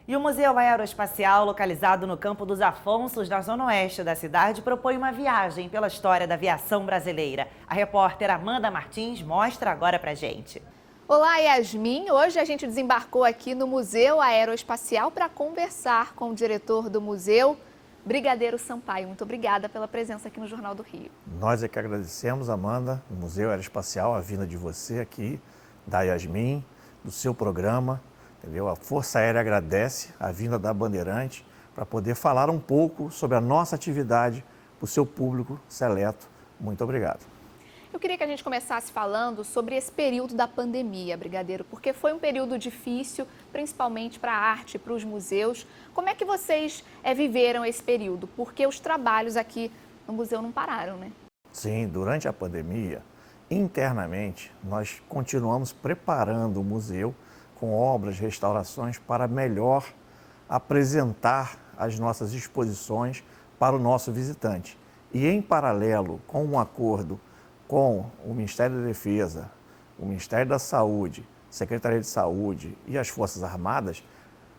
E o Museu Aeroespacial, localizado no Campo dos Afonsos, na zona oeste da cidade, propõe uma viagem pela história da aviação brasileira. A repórter Amanda Martins mostra agora pra gente. Olá, Yasmin. Hoje a gente desembarcou aqui no Museu Aeroespacial para conversar com o diretor do museu, Brigadeiro Sampaio. Muito obrigada pela presença aqui no Jornal do Rio. Nós é que agradecemos, Amanda, o Museu Aeroespacial, a vinda de você aqui, da Yasmin, do seu programa. Entendeu? A Força Aérea agradece a vinda da Bandeirante para poder falar um pouco sobre a nossa atividade para o seu público seleto. Muito obrigado. Eu queria que a gente começasse falando sobre esse período da pandemia, Brigadeiro, porque foi um período difícil, principalmente para a arte, para os museus. Como é que vocês viveram esse período? Porque os trabalhos aqui no museu não pararam, né? Sim, durante a pandemia, internamente, nós continuamos preparando o museu com obras, restaurações para melhor apresentar as nossas exposições para o nosso visitante. E em paralelo com um acordo com o Ministério da Defesa, o Ministério da Saúde, Secretaria de Saúde e as Forças Armadas,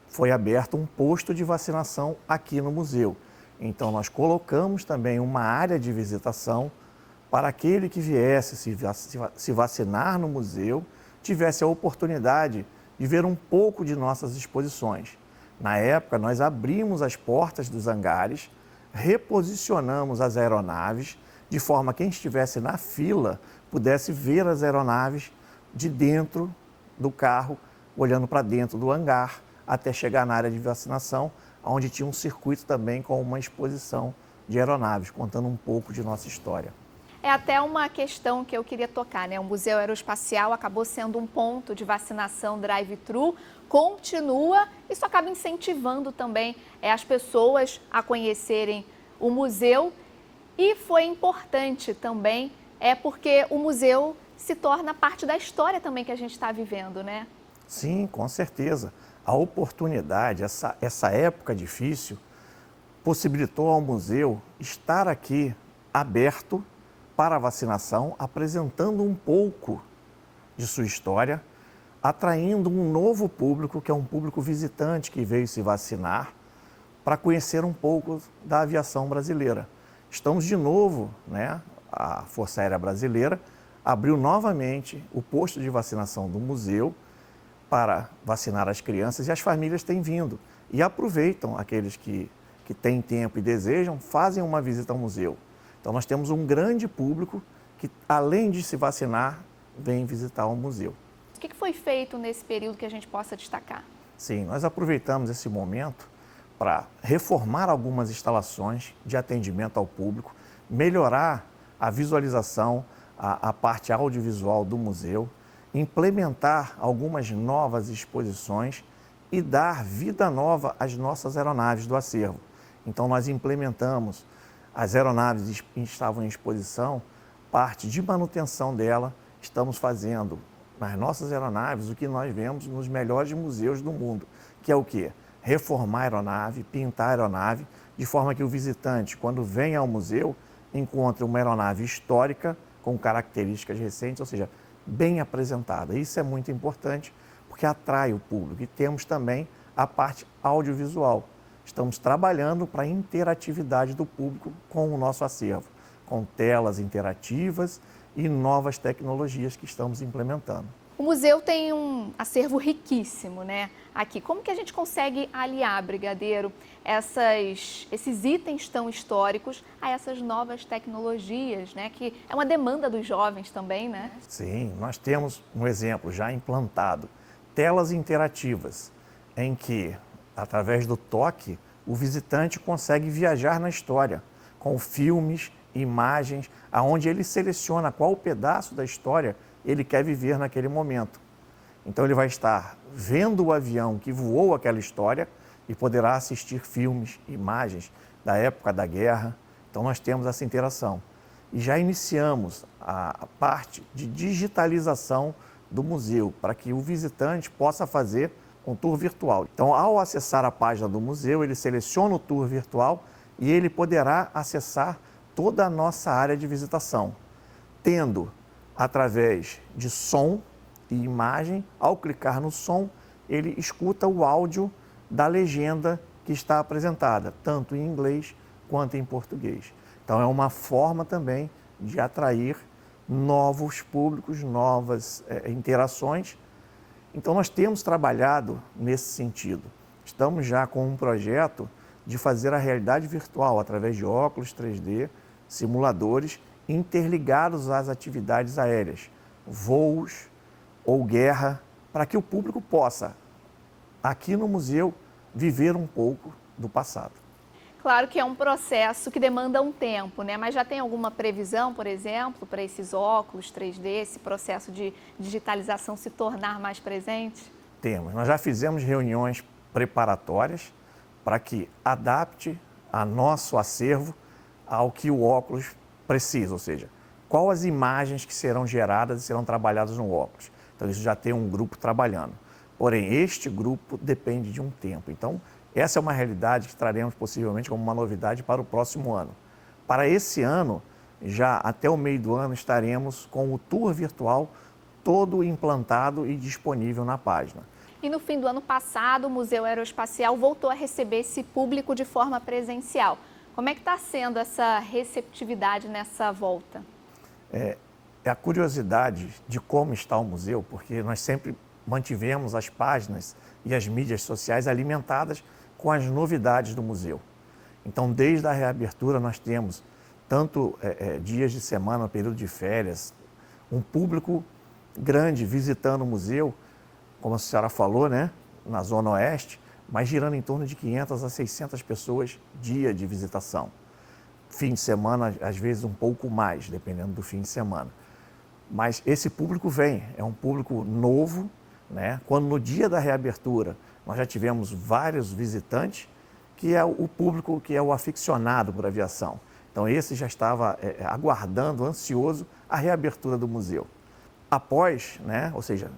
foi aberto um posto de vacinação aqui no museu. Então nós colocamos também uma área de visitação para aquele que viesse se vacinar no museu, tivesse a oportunidade de ver um pouco de nossas exposições. Na época, nós abrimos as portas dos hangares, reposicionamos as aeronaves, de forma que quem estivesse na fila pudesse ver as aeronaves de dentro do carro, olhando para dentro do hangar, até chegar na área de vacinação, onde tinha um circuito também com uma exposição de aeronaves, contando um pouco de nossa história. É até uma questão que eu queria tocar, né? O Museu Aeroespacial acabou sendo um ponto de vacinação drive-thru, continua, isso acaba incentivando também as pessoas a conhecerem o museu. E foi importante também, porque o museu se torna parte da história também que a gente está vivendo, né? Sim, com certeza. A oportunidade, essa época difícil, possibilitou ao museu estar aqui aberto para a vacinação, apresentando um pouco de sua história, atraindo um novo público, que é um público visitante que veio se vacinar, para conhecer um pouco da aviação brasileira. Estamos de novo, né? A Força Aérea Brasileira abriu novamente o posto de vacinação do museu para vacinar as crianças e as famílias têm vindo. E aproveitam aqueles que têm tempo e desejam, fazem uma visita ao museu. Então, nós temos um grande público que, além de se vacinar, vem visitar o museu. O que foi feito nesse período que a gente possa destacar? Sim, nós aproveitamos esse momento para reformar algumas instalações de atendimento ao público, melhorar a visualização, a parte audiovisual do museu, implementar algumas novas exposições e dar vida nova às nossas aeronaves do acervo. Então, nós implementamos as aeronaves que estavam em exposição, parte de manutenção dela, estamos fazendo nas nossas aeronaves o que nós vemos nos melhores museus do mundo, que é o quê? Reformar a aeronave, pintar a aeronave, de forma que o visitante, quando vem ao museu, encontre uma aeronave histórica com características recentes, ou seja, bem apresentada. Isso é muito importante porque atrai o público. E temos também a parte audiovisual. Estamos trabalhando para a interatividade do público com o nosso acervo, com telas interativas e novas tecnologias que estamos implementando. O museu tem um acervo riquíssimo, né? Aqui, como que a gente consegue aliar, Brigadeiro, esses itens tão históricos a essas novas tecnologias, né? Que é uma demanda dos jovens também, né? Sim, nós temos um exemplo já implantado, telas interativas, em que, através do toque, o visitante consegue viajar na história, com filmes, imagens, aonde ele seleciona qual pedaço da história ele quer viver naquele momento. Então ele vai estar vendo o avião que voou aquela história e poderá assistir filmes, imagens da época da guerra. Então nós temos essa interação. E já iniciamos a parte de digitalização do museu, para que o visitante possa fazer um tour virtual. Então, ao acessar a página do museu, ele seleciona o tour virtual e ele poderá acessar toda a nossa área de visitação, tendo, através de som e imagem, ao clicar no som, ele escuta o áudio da legenda que está apresentada, tanto em inglês quanto em português. Então, é uma forma também de atrair novos públicos, novas interações. Então, nós temos trabalhado nesse sentido. Estamos já com um projeto de fazer a realidade virtual através de óculos 3D, simuladores, interligados às atividades aéreas, voos ou guerra, para que o público possa, aqui no museu, viver um pouco do passado. Claro que é um processo que demanda um tempo, né? Mas já tem alguma previsão, por exemplo, para esses óculos 3D, esse processo de digitalização se tornar mais presente? Temos. Nós já fizemos reuniões preparatórias para que adapte a nosso acervo ao que o óculos precisa, ou seja, quais as imagens que serão geradas e serão trabalhadas no óculos. Então, isso já tem um grupo trabalhando. Porém, este grupo depende de um tempo. Então, essa é uma realidade que traremos possivelmente como uma novidade para o próximo ano. Para esse ano, já até o meio do ano, estaremos com o tour virtual todo implantado e disponível na página. E no fim do ano passado, o Museu Aeroespacial voltou a receber esse público de forma presencial. Como é que está sendo essa receptividade nessa volta? É a curiosidade de como está o museu, porque nós sempre mantivemos as páginas e as mídias sociais alimentadas com as novidades do museu. Então, desde a reabertura, nós temos tanto dias de semana, período de férias, um público grande visitando o museu, como a senhora falou, né, na Zona Oeste, mas girando em torno de 500 a 600 pessoas dia de visitação. Fim de semana, às vezes, um pouco mais, dependendo do fim de semana. Mas esse público vem, é um público novo, né? Quando no dia da reabertura nós já tivemos vários visitantes, que é o público que é o aficionado por aviação. Então esse já estava aguardando, ansioso, a reabertura do museu. Após, né, ou seja,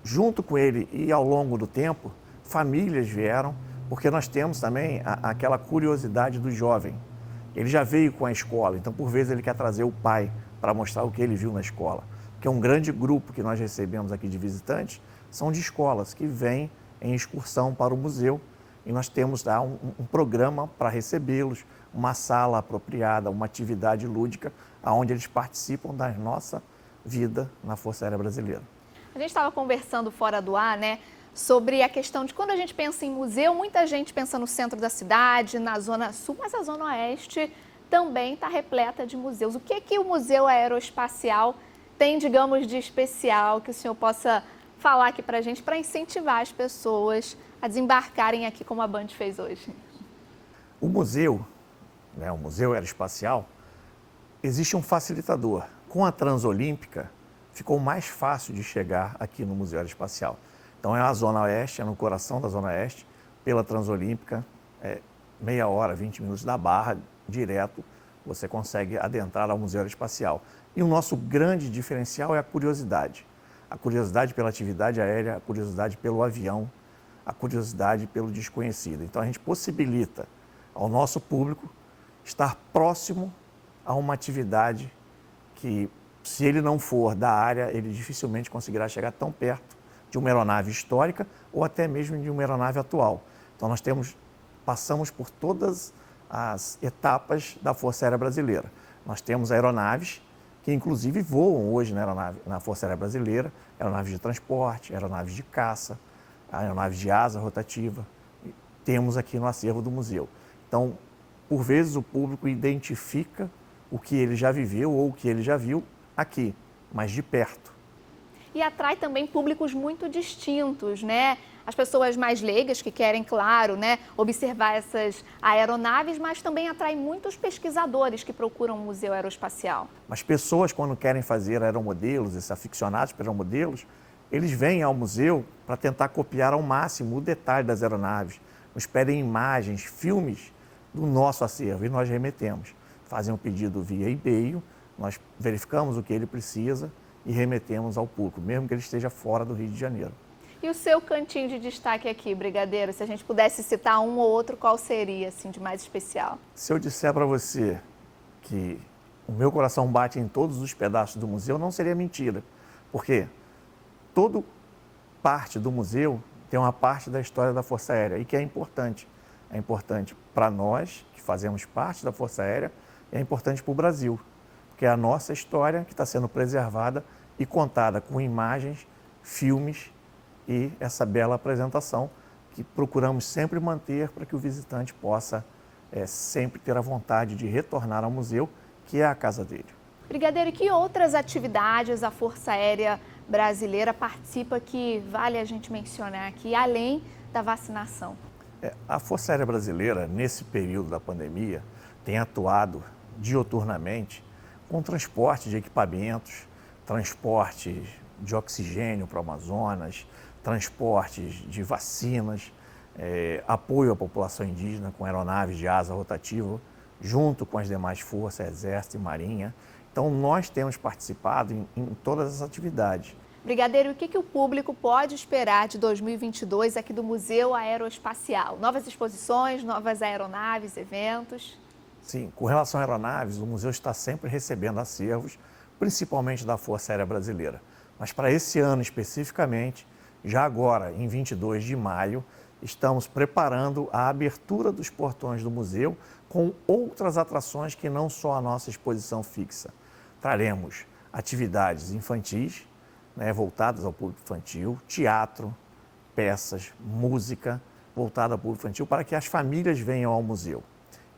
junto com ele e ao longo do tempo, famílias vieram, porque nós temos também aquela curiosidade do jovem. Ele já veio com a escola, então por vezes ele quer trazer o pai para mostrar o que ele viu na escola. Porque um grande grupo que nós recebemos aqui de visitantes são de escolas que vêm em excursão para o museu e nós temos lá um programa para recebê-los, uma sala apropriada, uma atividade lúdica, onde eles participam da nossa vida na Força Aérea Brasileira. A gente estava conversando fora do ar, né, sobre a questão de quando a gente pensa em museu, muita gente pensa no centro da cidade, na Zona Sul, mas a Zona Oeste também está repleta de museus. O que o Museu Aeroespacial tem, digamos, de especial que o senhor possa falar aqui para a gente, para incentivar as pessoas a desembarcarem aqui como a Band fez hoje? O museu, né, o Museu Aeroespacial, existe um facilitador. Com a Transolímpica, ficou mais fácil de chegar aqui no Museu Aeroespacial. Então é a Zona Oeste, é no coração da Zona Oeste, pela Transolímpica, meia hora, 20 minutos da Barra, direto, você consegue adentrar ao Museu Aeroespacial. E o nosso grande diferencial é a curiosidade. A curiosidade pela atividade aérea, a curiosidade pelo avião, a curiosidade pelo desconhecido. Então a gente possibilita ao nosso público estar próximo a uma atividade que, se ele não for da área, ele dificilmente conseguirá chegar tão perto de uma aeronave histórica ou até mesmo de uma aeronave atual. Então nós passamos por todas as etapas da Força Aérea Brasileira. Nós temos aeronaves que inclusive voam hoje na Força Aérea Brasileira, aeronaves de transporte, aeronaves de caça, aeronaves de asa rotativa, temos aqui no acervo do museu. Então, por vezes o público identifica o que ele já viveu ou o que ele já viu aqui, mas de perto. E atrai também públicos muito distintos, né? As pessoas mais leigas que querem, claro, né, observar essas aeronaves, mas também atrai muitos pesquisadores que procuram o Museu Aeroespacial. Mas pessoas, quando querem fazer aeromodelos, esses aficionados por aeromodelos, eles vêm ao museu para tentar copiar ao máximo o detalhe das aeronaves. Nos pedem imagens, filmes do nosso acervo e nós remetemos. Fazem um pedido via e-mail, nós verificamos o que ele precisa e remetemos ao público, mesmo que ele esteja fora do Rio de Janeiro. E o seu cantinho de destaque aqui, Brigadeiro, se a gente pudesse citar um ou outro, qual seria, assim, de mais especial? Se eu disser para você que o meu coração bate em todos os pedaços do museu, não seria mentira, porque toda parte do museu tem uma parte da história da Força Aérea e que é importante. É importante para nós, que fazemos parte da Força Aérea, e é importante para o Brasil, porque é a nossa história que está sendo preservada e contada com imagens, filmes e essa bela apresentação que procuramos sempre manter para que o visitante possa sempre ter a vontade de retornar ao museu, que é a casa dele. Brigadeiro, e que outras atividades a Força Aérea Brasileira participa que vale a gente mencionar aqui, além da vacinação? A Força Aérea Brasileira, nesse período da pandemia, tem atuado diuturnamente com transporte de equipamentos, transporte de oxigênio para o Amazonas, transportes de vacinas, apoio à população indígena com aeronaves de asa rotativa, junto com as demais forças, Exército e Marinha. Então, nós temos participado em todas as atividades. Brigadeiro, o que o público pode esperar de 2022 aqui do Museu Aeroespacial? Novas exposições, novas aeronaves, eventos? Sim, com relação a aeronaves, o museu está sempre recebendo acervos, principalmente da Força Aérea Brasileira. Mas para esse ano especificamente, já agora, em 22 de maio, estamos preparando a abertura dos portões do museu com outras atrações que não só a nossa exposição fixa. Traremos atividades infantis, voltadas ao público infantil, teatro, peças, música voltada ao público infantil para que as famílias venham ao museu.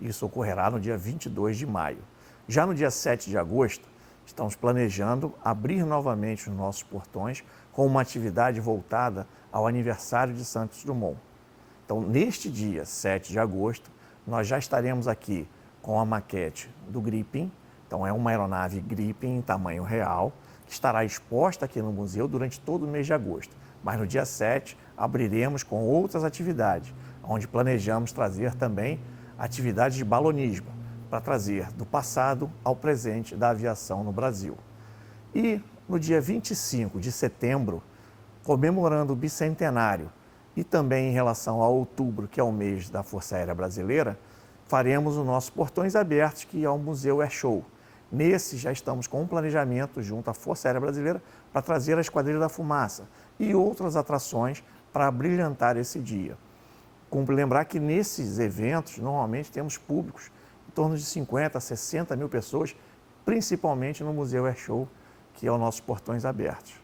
Isso ocorrerá no dia 22 de maio. Já no dia 7 de agosto, estamos planejando abrir novamente os nossos portões com uma atividade voltada ao aniversário de Santos Dumont. Então, neste dia 7 de agosto, nós já estaremos aqui com a maquete do Gripen. Então, é uma aeronave Gripen em tamanho real, que estará exposta aqui no museu durante todo o mês de agosto. Mas no dia 7, abriremos com outras atividades, onde planejamos trazer também atividades de balonismo, para trazer do passado ao presente da aviação no Brasil. E no dia 25 de setembro, comemorando o bicentenário e também em relação a outubro, que é o mês da Força Aérea Brasileira, faremos os nossos portões abertos, que é o Museu Air Show. Nesse já estamos com um planejamento junto à Força Aérea Brasileira para trazer a Esquadrilha da Fumaça e outras atrações para brilhantar esse dia. Cumpre lembrar que nesses eventos, normalmente temos públicos em torno de 50 a 60 mil pessoas, principalmente no Museu Air Show, que é o nosso portões abertos.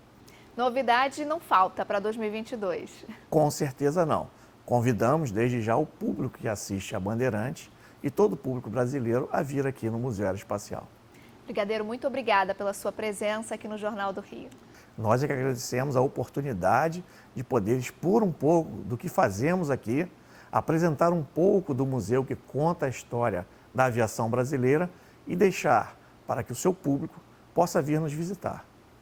Novidade não falta para 2022. Com certeza não. Convidamos desde já o público que assiste a Bandeirantes e todo o público brasileiro a vir aqui no Museu Aeroespacial. Brigadeiro, muito obrigada pela sua presença aqui no Jornal do Rio. Nós é que agradecemos a oportunidade de poder expor um pouco do que fazemos aqui, apresentar um pouco do museu que conta a história da aviação brasileira e deixar para que o seu público possa vir nos visitar.